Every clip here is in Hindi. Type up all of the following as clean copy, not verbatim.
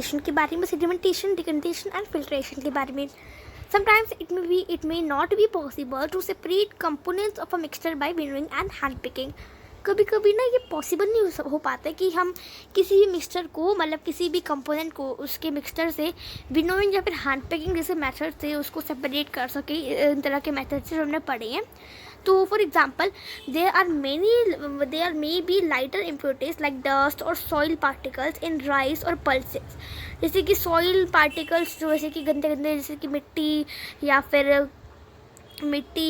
सेडिमेंटेशन के बारे में, सेडिमेंटेशन, डिकंटेशन एंड फिल्ट्रेशन के बारे में. Sometimes it may not be possible to separate components of a mixture by winnowing and hand picking. कभी कभी ना ये पॉसिबल नहीं हो पाता कि हम किसी भी मिक्सचर को, मतलब किसी भी कंपोनेंट को उसके मिक्सचर से विनोइंग या फिर हैंड पैकिंग जैसे मेथड से उसको सेपरेट कर सके. इन तरह के मेथड से हमने पढ़े हैं. तो for example there may be lighter impurities like dust और सॉइल पार्टिकल्स इन राइस और पल्सेस. जैसे कि सॉइल पार्टिकल्स जो जैसे कि गंदे गंदे, जैसे कि मिट्टी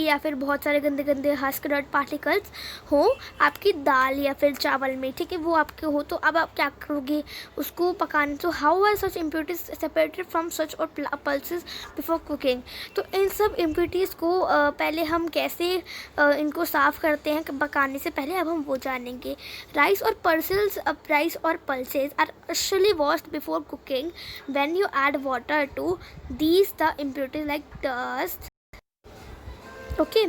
या फिर बहुत सारे गंदे गंदे हस्क डर्ट पार्टिकल्स हो आपकी दाल या फिर चावल में, ठीक है, वो आपके हो. तो अब आप क्या करोगे उसको पकाने. तो how are such impurities separated from such और पल्सेस बिफोर कुकिंग. तो इन सब इम्प्योरिटीज़ को पहले हम कैसे इनको साफ़ करते हैं पकाने से पहले, अब हम वो जानेंगे. राइस और pulses are actually washed before cooking when you add water to these the impurities like dust. Okay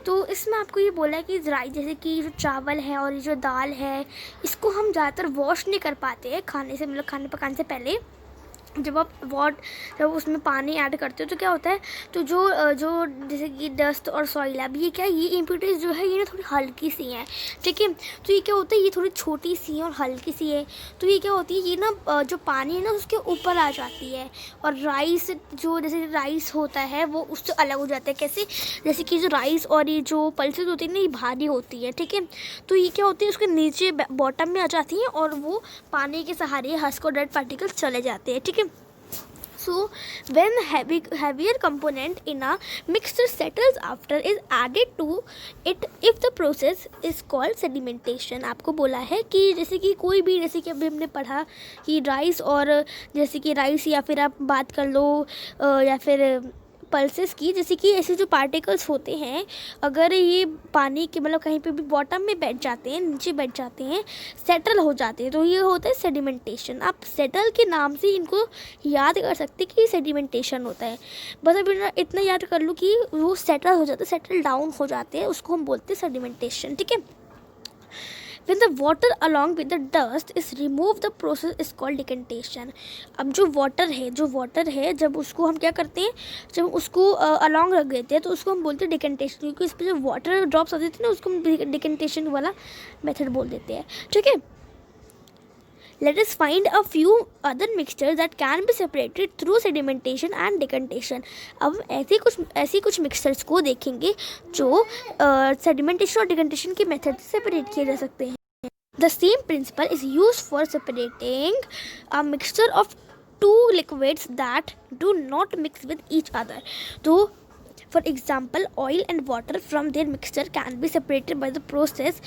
तो इसमें आपको ये बोला है कि राइस, जैसे कि जो चावल है और ये जो दाल है, इसको हम ज़्यादातर वॉश नहीं कर पाते हैं खाने से, मतलब खाने पकाने से पहले. जब उसमें पानी ऐड करते हो तो क्या होता है, तो जो जैसे कि डस्ट और सॉइल, अब ये क्या है, ये इम्प्योरिटीज़ जो है ये ना थोड़ी हल्की सी हैं, ठीक है. तो ये क्या होता है, ये थोड़ी छोटी सी है और हल्की सी है. तो ये क्या होती है, ये ना जो पानी है ना उसके ऊपर आ जाती है, और राइस जो जैसे राइस होता है वो उससे अलग हो जाता है. कैसे, जैसे कि जो राइस और ये जो पल्सेस होती है ना ये भारी होती है, ठीक है. तो ये क्या होती है, उसके नीचे बॉटम में आ जाती हैं और वो पानी के सहारे हस्क और डर्ट पार्टिकल्स चले जाते हैं, ठीक है. So when heavier component in a mixture settles after is added to it if the process is called sedimentation. आपको बोला है कि जैसे कि कोई भी, जैसे कि अभी हमने पढ़ा कि राइस, और जैसे कि राइस या फिर आप बात कर लो या फिर पल्सेस की, जैसे कि ऐसे जो पार्टिकल्स होते हैं अगर ये पानी के मतलब कहीं पे भी बॉटम में बैठ जाते हैं, नीचे बैठ जाते हैं, सेटल हो जाते हैं, तो ये होता है सेडिमेंटेशन. आप सेटल के नाम से इनको याद कर सकते कि सेडिमेंटेशन होता है. बस अभी इतना याद कर लो कि वो सेटल हो जाते हैं, सेटल डाउन हो जाते हैं, उसको हम बोलते हैं सेडिमेंटेशन, ठीक है. When the water along with the dust is removed, the process is called decantation. अब जो वाटर है जब उसको हम क्या करते हैं, जब उसको अलॉन्ग रख देते हैं तो उसको हम बोलते हैं डिकेंटेशन, क्योंकि इस पर जो वाटर ड्रॉप्स आते थे ना उसको हम डिकेंटेशन वाला मेथड बोल देते हैं, ठीक है. Let us find a few other mixtures that can be separated through sedimentation and decantation. अब ऐसे कुछ मिक्सचर्स को देखेंगे जो सेडिमेंटेशन और डिकेंटेशन के मेथड से सेपरेट किए जा सकते हैं. The same principle is used for separating a mixture of two liquids that do not mix with each other. तो for example, oil and water from their mixture can be separated by the process.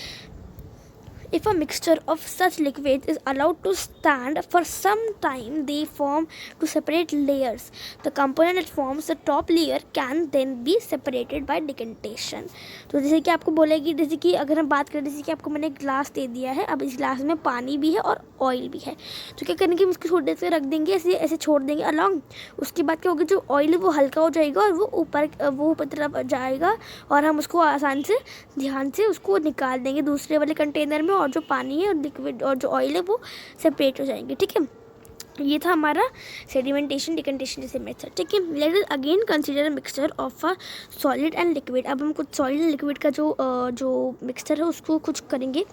If a mixture of such liquids is allowed to stand for some time, they form two separate layers. The component that forms the top layer can then be separated by decantation. तो जैसे कि आपको बोलेगी, जैसे कि अगर हम बात करें, जैसे कि आपको मैंने एक ग्लास दे दिया है, अब इस ग्लास में पानी भी है और ऑयल भी है, तो क्या करेंगे, हम इसको छोटे से रख देंगे, ऐसे छोड़ देंगे अलॉन्ग. उसके बाद क्या होगा, जो ऑयल है वो हल्का हो जाएगा और वो ऊपर तरफ जाएगा और हम उसको आसान से ध्यान से उसको निकाल देंगे दूसरे वाले कंटेनर में, और जो पानी है और लिक्विड और जो ऑयल है वो सेपरेट हो जाएंगे, ठीक है. ये था हमारा सेडिमेंटेशन डिकेंटेशन जैसे मेथड, ठीक है. Let us again consider a mixture of a solid and liquid. अब हम कुछ सॉलिड एंड लिक्विड का जो मिक्सचर है उसको कुछ करेंगे.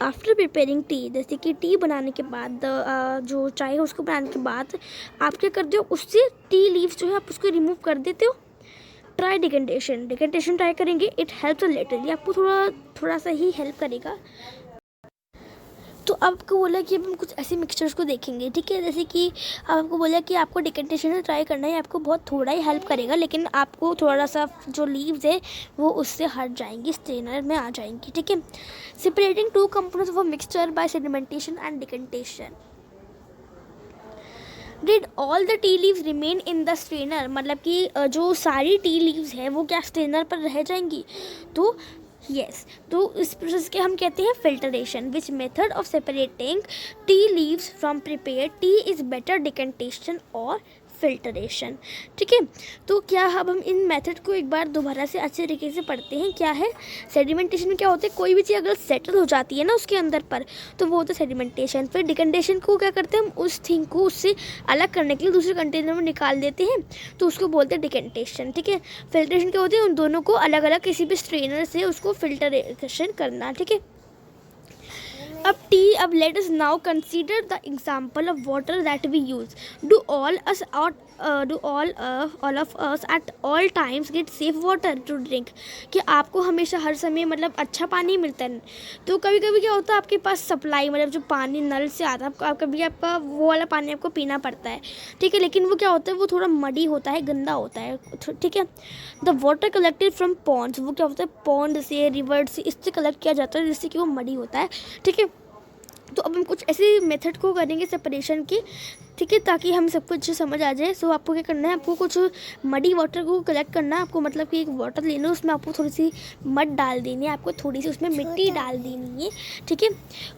आफ्टर प्रिपेयरिंग टी, जैसे कि टी बनाने के बाद, जो चाय है उसको बनाने के बाद आप क्या करते हो, उससे टी लीव्स जो है आप उसको रिमूव कर देते हो. ट्राई डिकेंटेशन ट्राई करेंगे. इट हेल्प्स अ लिटिल, ये आपको थोड़ा सा ही हेल्प करेगा. तो आपको बोला कि अब हम कुछ ऐसे मिक्सचर्स को देखेंगे, ठीक है. जैसे कि आपको बोला कि आपको डिकेंटेशन ट्राई करना है, आपको बहुत थोड़ा ही हेल्प करेगा, लेकिन आपको थोड़ा सा जो लीव्स है वो उससे हट जाएंगी, स्ट्रेनर में आ जाएंगी, ठीक है. Separating two components of a mixture by sedimentation and decantation. Did all the tea leaves remain in the strainer, मतलब कि जो सारी टी लीव्स है वो क्या स्ट्रेनर पर रह जाएंगी. तो यस, तो इस प्रोसेस के हम कहते हैं filtration. Which method of separating tea leaves from prepared T is better, decantation और फिल्टरेशन। ठीक है, तो क्या अब हम इन मेथड को एक बार दोबारा से अच्छे तरीके से पढ़ते हैं। क्या है सेडिमेंटेशन में? क्या होता है, कोई भी चीज़ अगर सेटल हो जाती है ना उसके अंदर पर, तो वो होता है सेडिमेंटेशन। फिर डिकंडेशन को क्या करते हैं हम, उस थिंग को उससे अलग करने के लिए दूसरे कंटेनर में निकाल देते हैं, तो उसको बोलते हैं डिकंडेशन। ठीक है, फिल्ट्रेशन क्या होती है, उन दोनों को अलग अलग किसी भी स्ट्रेनर से उसको फिल्टरेशन करना। ठीक है, अब let us now consider the example of water that we use. Do all of us at all times get safe water to drink? कि आपको हमेशा हर समय मतलब अच्छा पानी मिलता है? तो कभी कभी क्या होता है, आपके पास सप्लाई मतलब जो पानी नल से आता है, कभी आपका वो वाला पानी आपको पीना पड़ता है। ठीक है, लेकिन वो क्या होता है, वो थोड़ा मडी होता है, गंदा होता है। ठीक है, the water collected from ponds, वो क्या होता है, पॉन्ड से, रिवर से, इससे कलेक्ट किया जाता है जिससे कि वो मडी होता है। ठीक है, तो अब हम कुछ ऐसे मेथड को करेंगे सेपरेशन की। ठीक है, ताकि हम सबको अच्छे समझ आ जाए। सो आपको क्या करना है, आपको कुछ मडी वाटर को कलेक्ट करना है। आपको मतलब कि एक वाटर लेना है, उसमें आपको थोड़ी सी मड डाल देनी है, आपको थोड़ी सी उसमें मिट्टी डाल देनी है। ठीक है,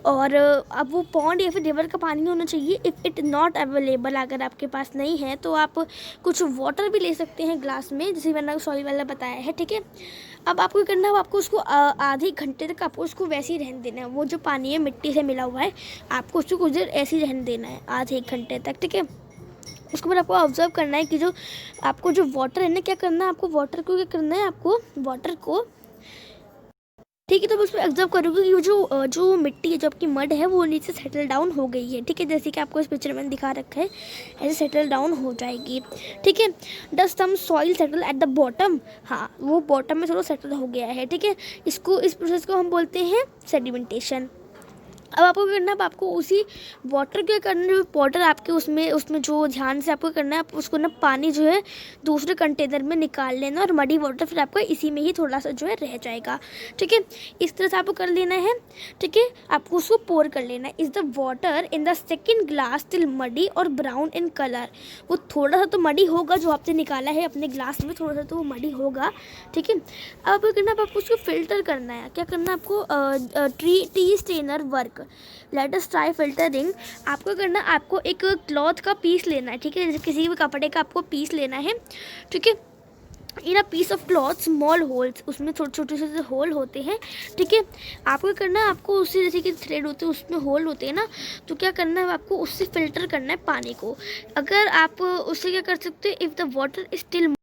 और अब वो पॉन्ड या फिर रिवर का पानी होना चाहिए। इफ़ इट नॉट अवेलेबल, अगर आपके पास नहीं है तो आप कुछ वाटर भी ले सकते हैं ग्लास में, जैसे मैंने सॉरी वाला बताया है। ठीक है, अब आपको करना है, आपको उसको आधे घंटे तक आपको उसको वैसे ही रहने देना है। वो जो पानी है मिट्टी से मिला हुआ है, आपको उसको कुछ देर ऐसे ही रहने देना है, आधे एक घंटे तक। ठीक है, उसके बाद आपको ऑब्जर्व करना है कि जो आपको जो वाटर है ना, क्या करना है, आपको वाटर को क्या करना है, आपको वाटर को, ठीक है, तो उसमें ऑब्जर्व करोगे कि जो मिट्टी है, जो आपकी मड है, वो नीचे सेटल डाउन हो गई है। ठीक है, जैसे कि आपको इस पिक्चर में दिखा रखा है, ऐसे सेटल डाउन हो जाएगी। ठीक है, does some soil settle at the bottom, हाँ वो बॉटम में थोड़ा सेटल हो गया है। ठीक है, इस प्रोसेस को हम बोलते हैं सेडिमेंटेशन। अब आपको करना है, आपको उसी वाटर क्या करना है, जो वाटर आपके उसमें जो ध्यान से आपको करना है, आप उसको ना पानी जो है दूसरे कंटेनर में निकाल लेना, और मडी वाटर फिर आपका इसी में ही थोड़ा सा जो है रह जाएगा। ठीक है, इस तरह से आपको कर लेना है। ठीक है, आपको उसको पोर कर लेना है। Is the water in the second glass still muddy और ब्राउन इन कलर, वो थोड़ा सा तो मडी होगा, जो आपने निकाला है अपने ग्लास में, थोड़ा सा तो वो मडी होगा। ठीक है, अब आपको करना है, आपको उसको फिल्टर करना है। क्या करना है आपको, tea strainer work, let us try filtering. आपको करना, आपको एक क्लॉथ का पीस लेना है। ठीक है, जैसे किसी भी कपड़े का आपको पीस लेना है। ठीक है, in a piece of cloth small holes, उसमें छोटे छोटे से होल होते हैं। ठीक है, आपको करना है, आपको उससे जैसे कि थ्रेड होते हैं उसमें होल होते हैं ना, तो क्या करना है, आपको उससे फिल्टर करना है पानी को। अगर आप उससे क्या कर सकते हैं, if the water is still